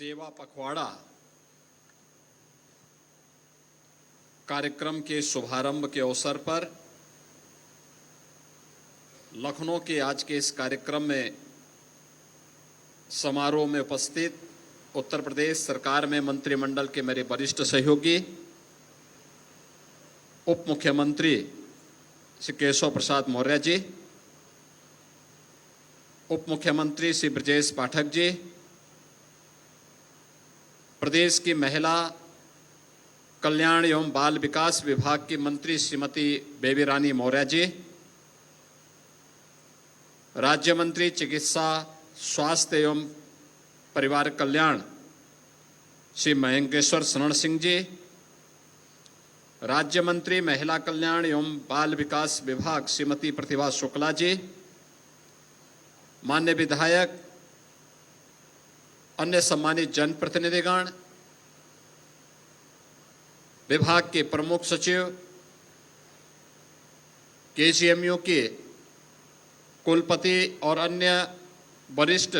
सेवा पखवाड़ा कार्यक्रम के शुभारंभ के अवसर पर लखनऊ के आज के इस कार्यक्रम में समारोह में उपस्थित उत्तर प्रदेश सरकार में मंत्रिमंडल के मेरे वरिष्ठ सहयोगी उप मुख्यमंत्री श्री केशव प्रसाद मौर्य जी, उप मुख्यमंत्री श्री ब्रजेश पाठक जी, प्रदेश की महिला कल्याण एवं बाल विकास विभाग की मंत्री श्रीमती बेबी रानी मौर्य जी, राज्य मंत्री चिकित्सा स्वास्थ्य एवं परिवार कल्याण श्री मयंकेश्वर शरण सिंह जी, राज्य मंत्री महिला कल्याण एवं बाल विकास विभाग श्रीमती प्रतिभा शुक्ला जी, मान्य विधायक, अन्य सम्मानित जनप्रतिनिधिगण, विभाग के प्रमुख सचिव, केजीएमयू के कुलपति और अन्य वरिष्ठ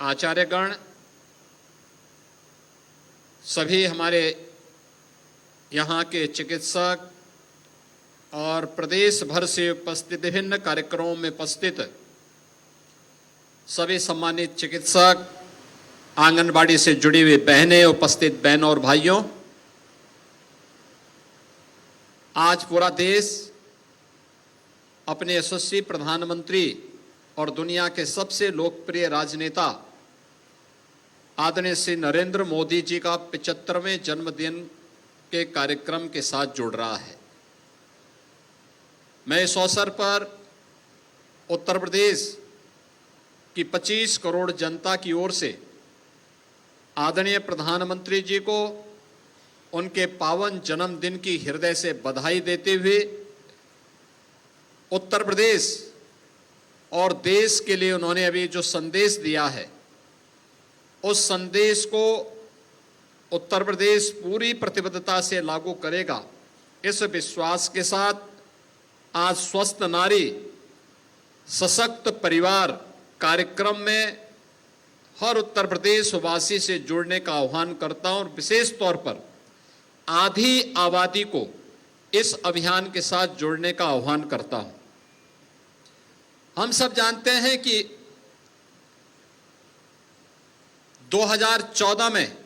आचार्यगण, सभी हमारे यहाँ के चिकित्सक और प्रदेश भर से उपस्थित विभिन्न कार्यक्रमों में उपस्थित सभी सम्मानित चिकित्सक, आंगनबाड़ी से जुड़ी हुई बहनें, उपस्थित बहनों और भाइयों, आज पूरा देश अपने यशस्वी प्रधानमंत्री और दुनिया के सबसे लोकप्रिय राजनेता आदरणीय श्री नरेंद्र मोदी जी का 75वें जन्मदिन के कार्यक्रम के साथ जुड़ रहा है। मैं इस अवसर पर उत्तर प्रदेश की 25 करोड़ जनता की ओर से आदरणीय प्रधानमंत्री जी को उनके पावन जन्मदिन की हृदय से बधाई देते हुए उत्तर प्रदेश और देश के लिए उन्होंने अभी जो संदेश दिया है, उस संदेश को उत्तर प्रदेश पूरी प्रतिबद्धता से लागू करेगा, इस विश्वास के साथ आज स्वस्थ नारी सशक्त परिवार कार्यक्रम में हर उत्तर प्रदेश वासी से जुड़ने का आह्वान करता हूं और विशेष तौर पर आधी आबादी को इस अभियान के साथ जुड़ने का आह्वान करता हूं। हम सब जानते हैं कि 2014 में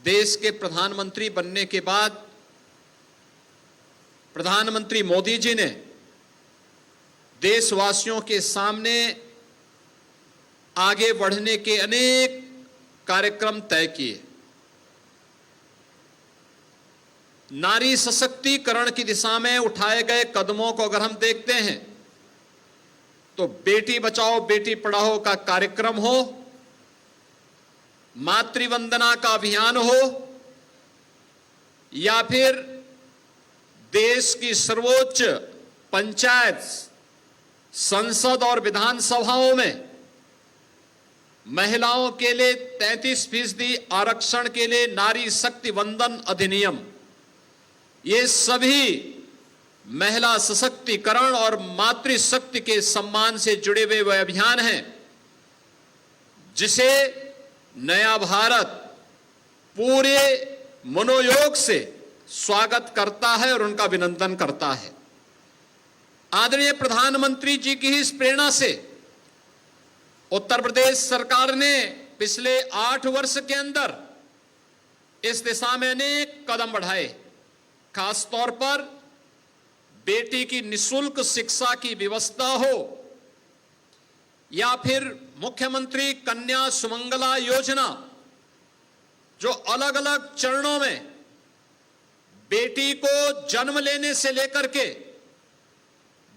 देश के प्रधानमंत्री बनने के बाद प्रधानमंत्री मोदी जी ने देशवासियों के सामने आगे बढ़ने के अनेक कार्यक्रम तय किए। नारी सशक्तिकरण की दिशा में उठाए गए कदमों को अगर हम देखते हैं तो बेटी बचाओ बेटी पढ़ाओ का कार्यक्रम हो, मातृवंदना का अभियान हो, या फिर देश की सर्वोच्च पंचायत, संसद और विधानसभाओं में महिलाओं के लिए 33% आरक्षण के लिए नारी शक्ति वंदन अधिनियम, ये सभी महिला सशक्तिकरण और मातृशक्ति के सम्मान से जुड़े हुए वह अभियान हैं जिसे नया भारत पूरे मनोयोग से स्वागत करता है और उनका अभिनंदन करता है। आदरणीय प्रधानमंत्री जी की इस प्रेरणा से उत्तर प्रदेश सरकार ने पिछले 8 वर्ष के अंदर इस दिशा में अनेक कदम बढ़ाए। खास तौर पर बेटी की निःशुल्क शिक्षा की व्यवस्था हो, या फिर मुख्यमंत्री कन्या सुमंगला योजना, जो अलग अलग चरणों में बेटी को जन्म लेने से लेकर के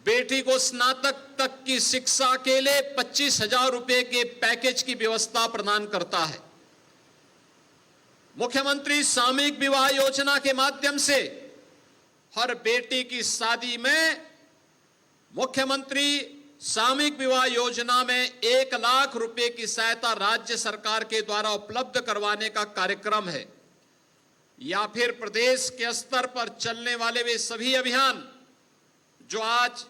बेटी को स्नातक तक की शिक्षा के लिए 25,000 रुपए के पैकेज की व्यवस्था प्रदान करता है। मुख्यमंत्री सामूहिक विवाह योजना के माध्यम से हर बेटी की शादी में मुख्यमंत्री सामूहिक विवाह योजना में 1 लाख रुपए की सहायता राज्य सरकार के द्वारा उपलब्ध करवाने का कार्यक्रम है। या फिर प्रदेश के स्तर पर चलने वाले वे सभी अभियान जो आज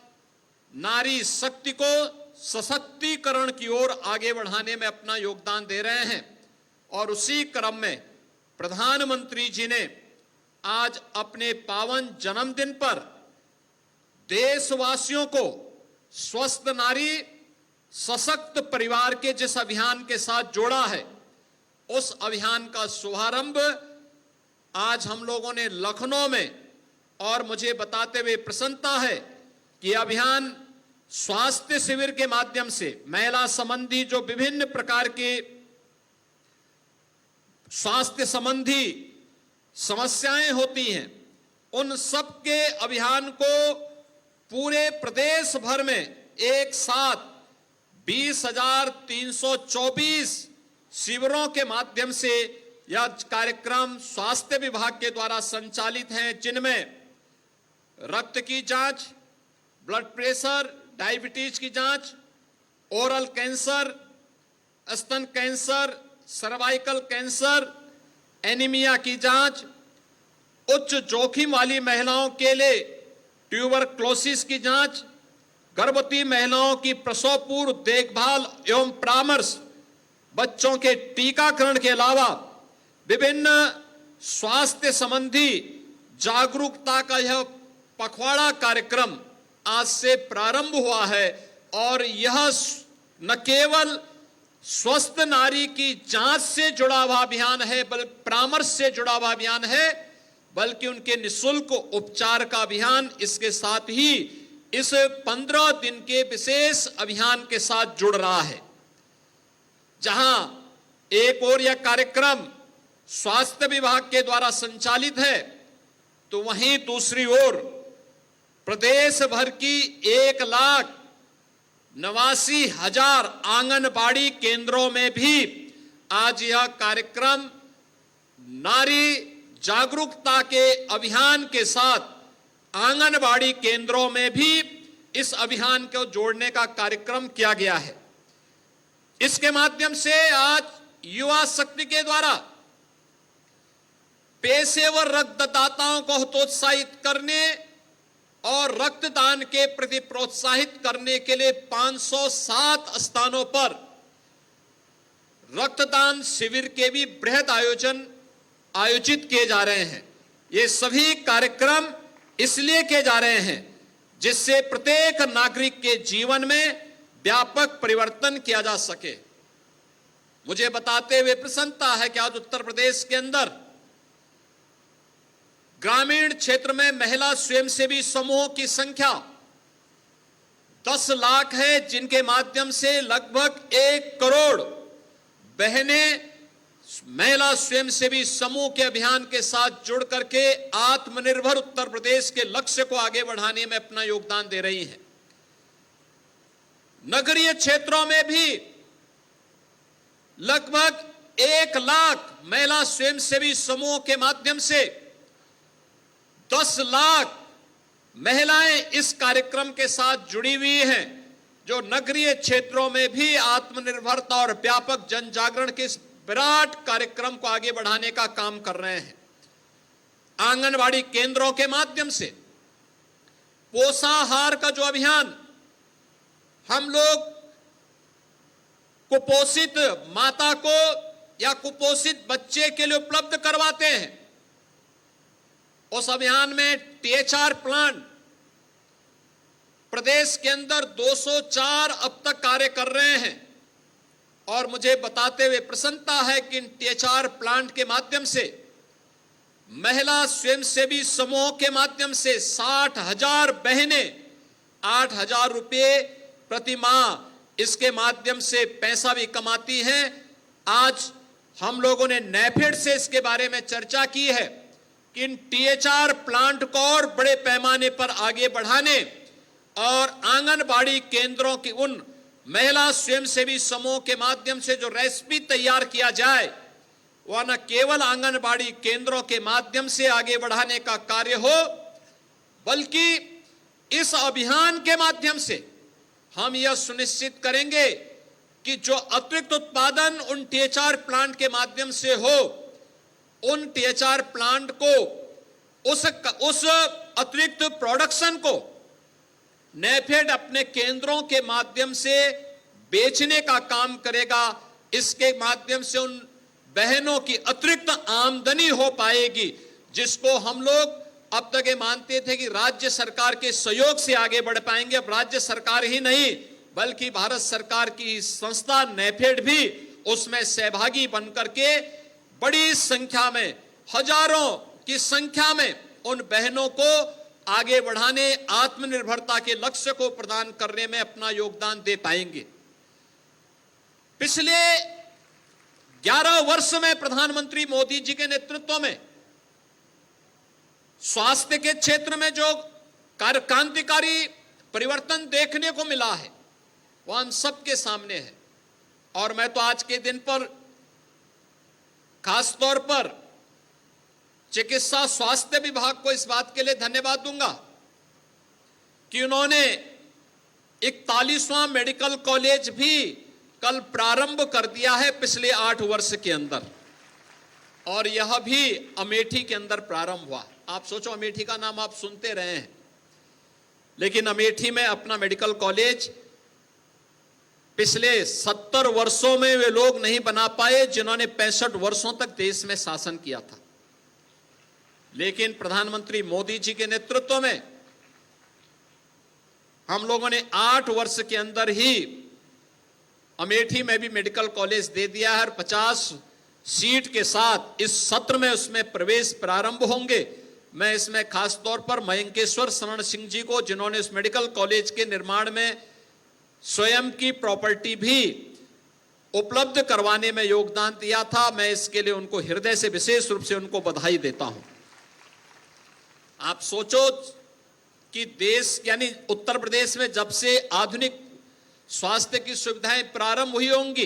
नारी शक्ति को सशक्तिकरण की ओर आगे बढ़ाने में अपना योगदान दे रहे हैं। और उसी क्रम में प्रधानमंत्री जी ने आज अपने पावन जन्मदिन पर देशवासियों को स्वस्थ नारी सशक्त परिवार के जिस अभियान के साथ जोड़ा है, उस अभियान का शुभारंभ आज हम लोगों ने लखनऊ में, और मुझे बताते हुए प्रसन्नता है कि अभियान स्वास्थ्य शिविर के माध्यम से महिला संबंधी जो विभिन्न प्रकार के स्वास्थ्य संबंधी समस्याएं होती हैं, उन सब के अभियान को पूरे प्रदेश भर में एक साथ 20,324 शिविरों के माध्यम से यह कार्यक्रम स्वास्थ्य विभाग के द्वारा संचालित हैं, जिनमें रक्त की जांच, ब्लड प्रेशर, डायबिटीज की जांच, ओरल कैंसर, स्तन कैंसर, सर्वाइकल कैंसर, एनीमिया की जांच, उच्च जोखिम वाली महिलाओं के लिए ट्यूबरक्लोसिस की जांच, गर्भवती महिलाओं की प्रसव पूर्व देखभाल एवं परामर्श, बच्चों के टीकाकरण के अलावा विभिन्न स्वास्थ्य संबंधी जागरूकता का यह पखवाड़ा कार्यक्रम आज से प्रारंभ हुआ है। और यह न केवल स्वस्थ नारी की जांच से जुड़ा हुआ अभियान है, बल्कि परामर्श से जुड़ा हुआ अभियान है, बल्कि उनके निःशुल्क उपचार का अभियान इसके साथ ही इस 15 दिन के विशेष अभियान के साथ जुड़ रहा है। जहां एक ओर यह कार्यक्रम स्वास्थ्य विभाग के द्वारा संचालित है, तो वहीं दूसरी ओर प्रदेश भर की 1,89,000 आंगनबाड़ी केंद्रों में भी आज यह कार्यक्रम नारी जागरूकता के अभियान के साथ आंगनबाड़ी केंद्रों में भी इस अभियान को जोड़ने का कार्यक्रम किया गया है। इसके माध्यम से आज युवा शक्ति के द्वारा पेशेवर रक्तदाताओं को हतोत्साहित करने और रक्तदान के प्रति प्रोत्साहित करने के लिए 507 स्थानों पर रक्तदान शिविर के भी बृहद आयोजित किए जा रहे हैं। ये सभी कार्यक्रम इसलिए किए जा रहे हैं जिससे प्रत्येक नागरिक के जीवन में व्यापक परिवर्तन किया जा सके। मुझे बताते हुए प्रसन्नता है कि आज उत्तर प्रदेश के अंदर ग्रामीण क्षेत्र में महिला स्वयंसेवी समूहों की संख्या 10 लाख है, जिनके माध्यम से लगभग 1 करोड़ बहनें महिला स्वयंसेवी समूह के अभियान के साथ जुड़ करके आत्मनिर्भर उत्तर प्रदेश के लक्ष्य को आगे बढ़ाने में अपना योगदान दे रही हैं। नगरीय क्षेत्रों में भी लगभग 1 लाख महिला स्वयंसेवी समूहों के माध्यम से 10 लाख महिलाएं इस कार्यक्रम के साथ जुड़ी हुई हैं, जो नगरीय क्षेत्रों में भी आत्मनिर्भरता और व्यापक जन जागरण के इस विराट कार्यक्रम को आगे बढ़ाने का काम कर रहे हैं। आंगनवाड़ी केंद्रों के माध्यम से पोषाहार का जो अभियान हम लोग कुपोषित माता को या कुपोषित बच्चे के लिए उपलब्ध करवाते हैं, उस अभियान में THR प्लांट प्रदेश के अंदर 204 अब तक कार्य कर रहे हैं। और मुझे बताते हुए प्रसन्नता है कि इन THR प्लांट के माध्यम से महिला स्वयंसेवी समूहों के माध्यम से 60,000 बहनें 8,000 रुपये प्रति माह इसके माध्यम से पैसा भी कमाती हैं। आज हम लोगों ने NAFED से इसके बारे में चर्चा की है कि इन THR प्लांट को और बड़े पैमाने पर आगे बढ़ाने और आंगनबाड़ी केंद्रों की उन महिला स्वयंसेवी समूह के माध्यम से जो रेसिपी तैयार किया जाए, वह न केवल आंगनबाड़ी केंद्रों के माध्यम से आगे बढ़ाने का कार्य हो, बल्कि इस अभियान के माध्यम से हम यह सुनिश्चित करेंगे कि जो अतिरिक्त उत्पादन उन THR प्लांट के माध्यम से हो, उन THR प्लांट को उस अतिरिक्त प्रोडक्शन को NAFED अपने केंद्रों के माध्यम से बेचने का काम करेगा। इसके माध्यम से उन बहनों की अतिरिक्त आमदनी हो पाएगी, जिसको हम लोग अब तक ये मानते थे कि राज्य सरकार के सहयोग से आगे बढ़ पाएंगे। अब राज्य सरकार ही नहीं बल्कि भारत सरकार की संस्था नेफेड भी उसमें सहभागी बनकर के बड़ी संख्या में, हजारों की संख्या में उन बहनों को आगे बढ़ाने, आत्मनिर्भरता के लक्ष्य को प्रदान करने में अपना योगदान दे पाएंगे। पिछले 11 वर्ष में प्रधानमंत्री मोदी जी के नेतृत्व में स्वास्थ्य के क्षेत्र में जो क्रांतिकारी परिवर्तन देखने को मिला है वह हम सबके सामने है। और मैं तो आज के दिन पर खास तौर पर चिकित्सा स्वास्थ्य विभाग को इस बात के लिए धन्यवाद दूंगा कि उन्होंने 41वां मेडिकल कॉलेज भी कल प्रारंभ कर दिया है पिछले 8 वर्ष के अंदर, और यह भी अमेठी के अंदर प्रारंभ हुआ। आप सोचो, अमेठी का नाम आप सुनते रहे हैं, लेकिन अमेठी में अपना मेडिकल कॉलेज पिछले 70 वर्षों में वे लोग नहीं बना पाए जिन्होंने 65 वर्षों तक देश में शासन किया था। लेकिन प्रधानमंत्री मोदी जी के नेतृत्व में हम लोगों ने 8 वर्ष के अंदर ही अमेठी में भी मेडिकल कॉलेज दे दिया है, और 50 सीट के साथ इस सत्र में उसमें प्रवेश प्रारंभ होंगे। मैं इसमें खास तौर पर मयंकेश्वर शरण सिंह जी को, जिन्होंने इस मेडिकल कॉलेज के निर्माण में स्वयं की प्रॉपर्टी भी उपलब्ध करवाने में योगदान दिया था, मैं इसके लिए उनको हृदय से विशेष रूप से उनको बधाई देता हूं। आप सोचो कि देश यानी उत्तर प्रदेश में जब से आधुनिक स्वास्थ्य की सुविधाएं प्रारंभ हुई होंगी,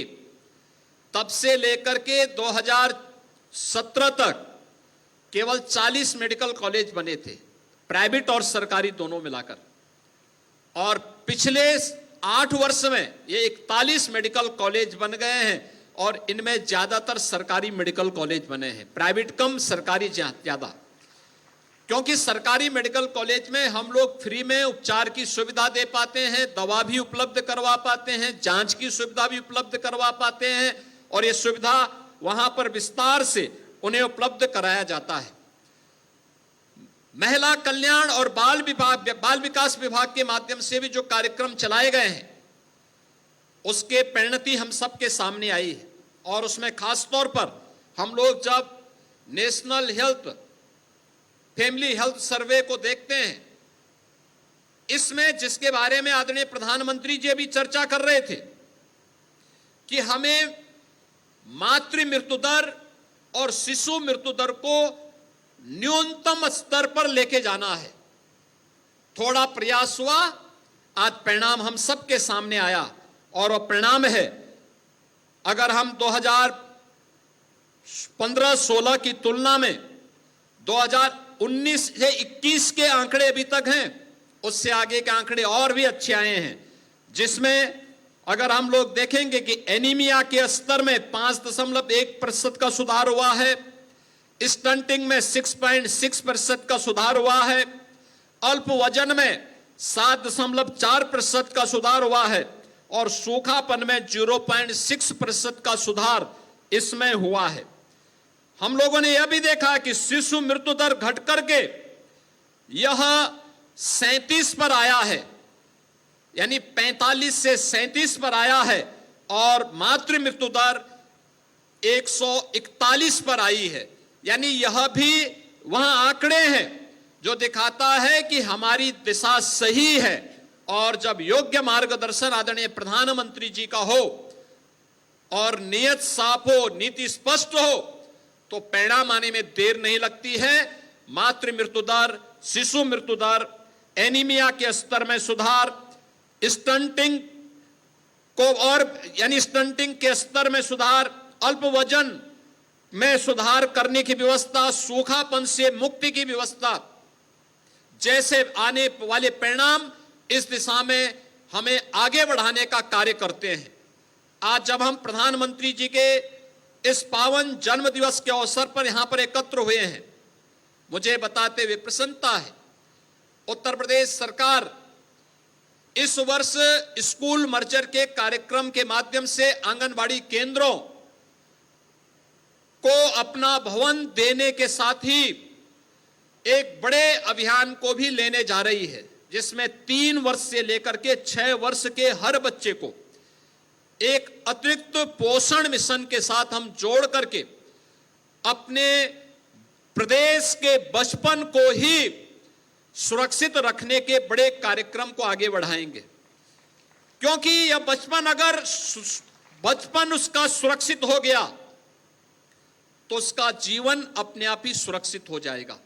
तब से लेकर के 2017 तक केवल 40 मेडिकल कॉलेज बने थे, प्राइवेट और सरकारी दोनों मिलाकर, और पिछले 8 वर्ष में ये 41 मेडिकल कॉलेज बन गए हैं, और इनमें ज्यादातर सरकारी मेडिकल कॉलेज बने हैं, प्राइवेट कम सरकारी ज्यादा। क्योंकि सरकारी मेडिकल कॉलेज में हम लोग फ्री में उपचार की सुविधा दे पाते हैं, दवा भी उपलब्ध करवा पाते हैं, जांच की सुविधा भी उपलब्ध करवा पाते हैं, और ये सुविधा वहां पर विस्तार से उन्हें उपलब्ध कराया जाता है। महिला कल्याण और बाल विकास विभाग के माध्यम से भी जो कार्यक्रम चलाए गए हैं उसके परिणति हम सबके सामने आई है। और उसमें खास तौर पर हम लोग जब नेशनल फैमिली हेल्थ सर्वे को देखते हैं, इसमें जिसके बारे में आदरणीय प्रधानमंत्री जी भी चर्चा कर रहे थे कि हमें मातृ मृत्यु दर और शिशु मृत्यु दर को न्यूनतम स्तर पर लेके जाना है। थोड़ा प्रयास हुआ, आज परिणाम हम सबके सामने आया, और वह परिणाम है, अगर हम 2015-16 की तुलना में 2019 से 21 के आंकड़े अभी तक हैं, उससे आगे के आंकड़े और भी अच्छे आए हैं, जिसमें अगर हम लोग देखेंगे कि एनीमिया के स्तर में 5.1% का सुधार हुआ है, स्टंटिंग में 6.6% का सुधार हुआ है, अल्प वजन में 7.4% का सुधार हुआ है, और सूखापन में 0.6% का सुधार इसमें हुआ है। हम लोगों ने यह भी देखा कि शिशु मृत्यु दर घट करके यह 37 पर आया है, यानी 45 से 37 पर आया है, और मातृ मृत्यु दर 141 पर आई है। यानी यह भी वहां आंकड़े हैं जो दिखाता है कि हमारी दिशा सही है, और जब योग्य मार्गदर्शन आदरणीय प्रधानमंत्री जी का हो और नियत साफ हो, नीति स्पष्ट हो, तो परिणाम आने में देर नहीं लगती है। मातृ मृत्यु दर, शिशु मृत्यु दर, एनीमिया के स्तर में सुधार, स्टंटिंग को और यानी स्टंटिंग के स्तर में सुधार, अल्प वजन में सुधार करने की व्यवस्था, सूखापन से मुक्ति की व्यवस्था जैसे आने वाले परिणाम इस दिशा में हमें आगे बढ़ाने का कार्य करते हैं। आज जब हम प्रधानमंत्री जी के इस पावन जन्म दिवस के अवसर पर यहां पर एकत्र हुए हैं, मुझे बताते हुए प्रसन्नता है, उत्तर प्रदेश सरकार इस वर्ष स्कूल मर्जर के कार्यक्रम के माध्यम से आंगनबाड़ी केंद्रों को अपना भवन देने के साथ ही एक बड़े अभियान को भी लेने जा रही है, जिसमें 3 वर्ष से लेकर के 6 वर्ष के हर बच्चे को एक अतिरिक्त पोषण मिशन के साथ हम जोड़ करके अपने प्रदेश के बचपन को ही सुरक्षित रखने के बड़े कार्यक्रम को आगे बढ़ाएंगे। क्योंकि यह बचपन उसका सुरक्षित हो गया तो उसका जीवन अपने आप ही सुरक्षित हो जाएगा,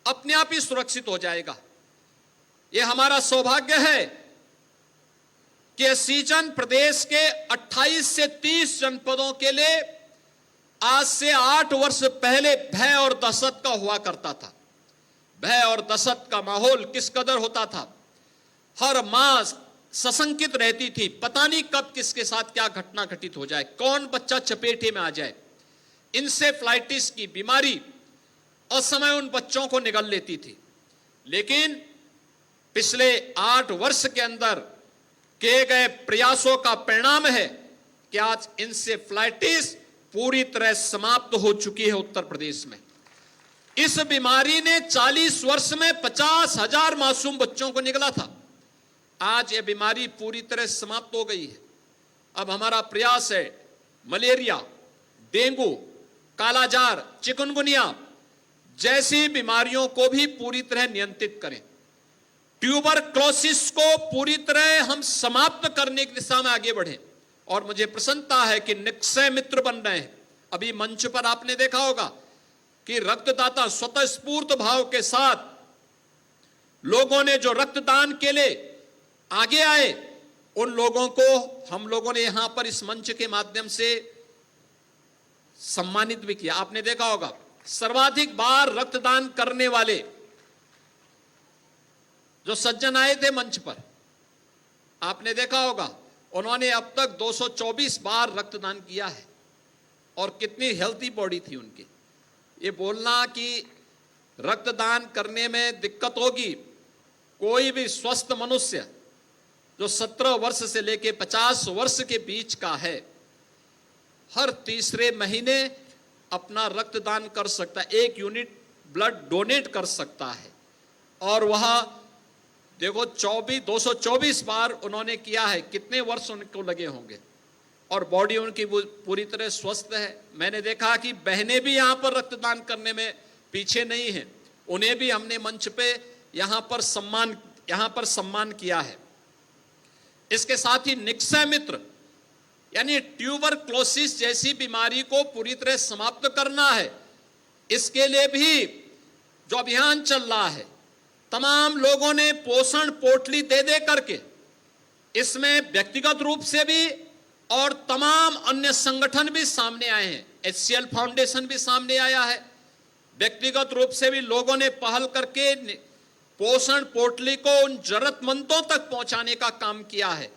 अपने आप ही सुरक्षित हो जाएगा। यह हमारा सौभाग्य है कि यह सीजन प्रदेश के 28 से 30 जनपदों के लिए आज से 8 वर्ष पहले भय और दहशत का हुआ करता था। भय और दहशत का माहौल किस कदर होता था, हर मां सशंकित रहती थी, पता नहीं कब किसके साथ क्या घटना घटित हो जाए, कौन बच्चा चपेटे में आ जाए। इंसेफ्लाइटिस की बीमारी असमय उन बच्चों को निगल लेती थी। लेकिन पिछले 8 वर्ष के अंदर किए गए प्रयासों का परिणाम है कि आज इंसेफ्लाइटिस पूरी तरह समाप्त हो चुकी है उत्तर प्रदेश में। इस बीमारी ने 40 वर्ष में 50,000 मासूम बच्चों को निगला था। आज यह बीमारी पूरी तरह समाप्त हो गई है। अब हमारा प्रयास है मलेरिया, डेंगू, कालाजार, चिकनगुनिया जैसी बीमारियों को भी पूरी तरह नियंत्रित करें। ट्यूबरक्लोसिस को पूरी तरह हम समाप्त करने की दिशा में आगे बढ़ें। और मुझे प्रसन्नता है कि निक्षय मित्र बन रहे हैं। अभी मंच पर आपने देखा होगा कि रक्तदाता स्वतः स्फूर्त भाव के साथ लोगों ने जो रक्तदान के लिए आगे आए, उन लोगों को हम लोगों ने यहां पर इस मंच के माध्यम से सम्मानित भी किया। आपने देखा होगा सर्वाधिक बार रक्तदान करने वाले जो सज्जन आए थे मंच पर, आपने देखा होगा उन्होंने अब तक 224 बार रक्तदान किया है। और कितनी हेल्थी बॉडी थी उनकी। ये बोलना कि रक्तदान करने में दिक्कत होगी, कोई भी स्वस्थ मनुष्य जो 17 वर्ष से लेकर 50 वर्ष के बीच का है, हर तीसरे महीने अपना रक्तदान कर सकता है, 1 यूनिट ब्लड डोनेट कर सकता है। और वह देखो 224 बार उन्होंने किया है। कितने वर्ष उनको लगे होंगे और बॉडी उनकी पूरी तरह स्वस्थ है। मैंने देखा कि बहनें भी यहां पर रक्तदान करने में पीछे नहीं हैं, उन्हें भी हमने मंच पे यहां पर सम्मान किया है। इसके साथ ही निक्षय मित्र यानी ट्यूबरक्लोसिस जैसी बीमारी को पूरी तरह समाप्त करना है। इसके लिए भी जो अभियान चल रहा है, तमाम लोगों ने पोषण पोटली दे दे करके, इसमें व्यक्तिगत रूप से भी और तमाम अन्य संगठन भी सामने आए हैं। HCL फाउंडेशन भी सामने आया है। व्यक्तिगत रूप से भी लोगों ने पहल करके पोषण पोटली को उन जरूरतमंदों तक पहुंचाने का काम किया है,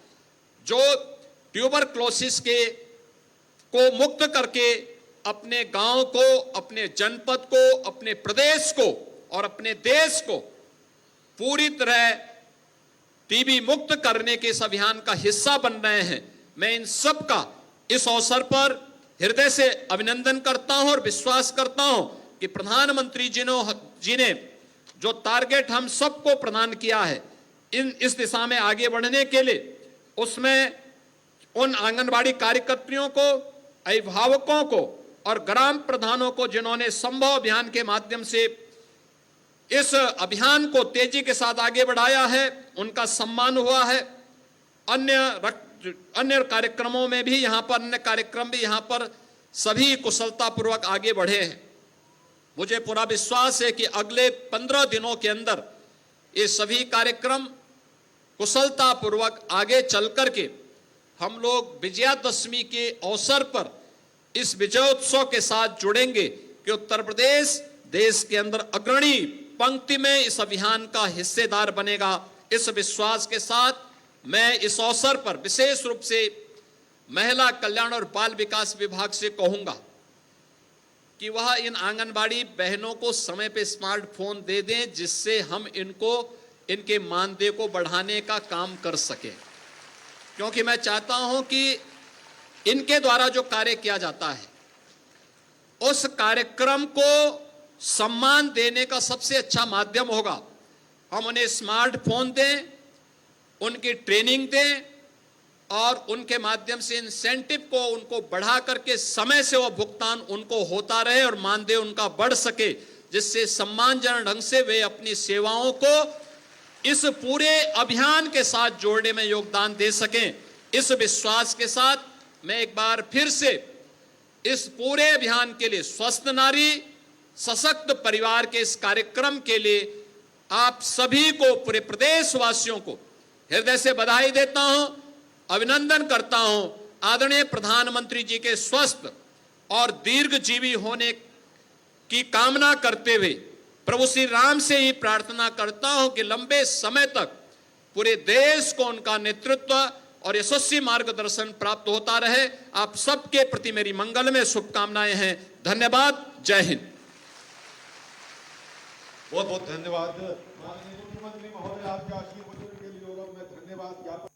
जो ट्यूबरक्लोसिस को मुक्त करके अपने गांव को, अपने जनपद को, अपने प्रदेश को और अपने देश को पूरी तरह टीबी मुक्त करने के इस अभियान का हिस्सा बन रहे हैं। मैं इन सब का इस अवसर पर हृदय से अभिनंदन करता हूं और विश्वास करता हूं कि प्रधानमंत्री जी ने जो टारगेट हम सबको प्रदान किया है इस दिशा में आगे बढ़ने के लिए, उसमें उन आंगनबाड़ी कार्यकर्तियों को, अभिभावकों को और ग्राम प्रधानों को जिन्होंने संभव अभियान के माध्यम से इस अभियान को तेजी के साथ आगे बढ़ाया है, उनका सम्मान हुआ है। अन्य कार्यक्रमों में भी यहां पर अन्य कार्यक्रम भी यहां पर सभी कुशलतापूर्वक आगे बढ़े हैं। मुझे पूरा विश्वास है कि अगले 15 दिनों के अंदर ये सभी कार्यक्रम कुशलतापूर्वक आगे चल करके हम लोग विजयादशमी के अवसर पर इस विजयोत्सव के साथ जुड़ेंगे कि उत्तर प्रदेश देश के अंदर अग्रणी पंक्ति में इस अभियान का हिस्सेदार बनेगा। इस विश्वास के साथ मैं इस अवसर पर विशेष रूप से महिला कल्याण और बाल विकास विभाग से कहूंगा कि वह इन आंगनबाड़ी बहनों को समय पे स्मार्टफोन दे दें, जिससे हम इनके मानदेय को बढ़ाने का काम कर सकें। क्योंकि मैं चाहता हूं कि इनके द्वारा जो कार्य किया जाता है उस कार्यक्रम को सम्मान देने का सबसे अच्छा माध्यम होगा। हम उन्हें स्मार्टफोन दें, उनकी ट्रेनिंग दें और उनके माध्यम से इंसेंटिव को उनको बढ़ा करके समय से वह भुगतान उनको होता रहे और मानदेय उनका बढ़ सके, जिससे सम्मानजनक ढंग से वे अपनी सेवाओं को इस पूरे अभियान के साथ जोड़ने में योगदान दे सकें। इस विश्वास के साथ मैं एक बार फिर से इस पूरे अभियान के लिए, स्वस्थ नारी सशक्त परिवार के इस कार्यक्रम के लिए आप सभी को, पूरे प्रदेशवासियों को हृदय से बधाई देता हूं, अभिनंदन करता हूं। आदरणीय प्रधानमंत्री जी के स्वस्थ और दीर्घजीवी होने की कामना करते हुए प्रभु श्री राम से ही प्रार्थना करता हूं कि लंबे समय तक पूरे देश को उनका नेतृत्व और यशस्वी मार्गदर्शन प्राप्त होता रहे। आप सबके प्रति मेरी मंगल में शुभकामनाएं हैं। धन्यवाद। जय हिंद। बहुत बहुत धन्यवाद। माननीय मुख्यमंत्री महोदय, आपके आशीर्वचन के लिए मैं धन्यवाद ज्ञापन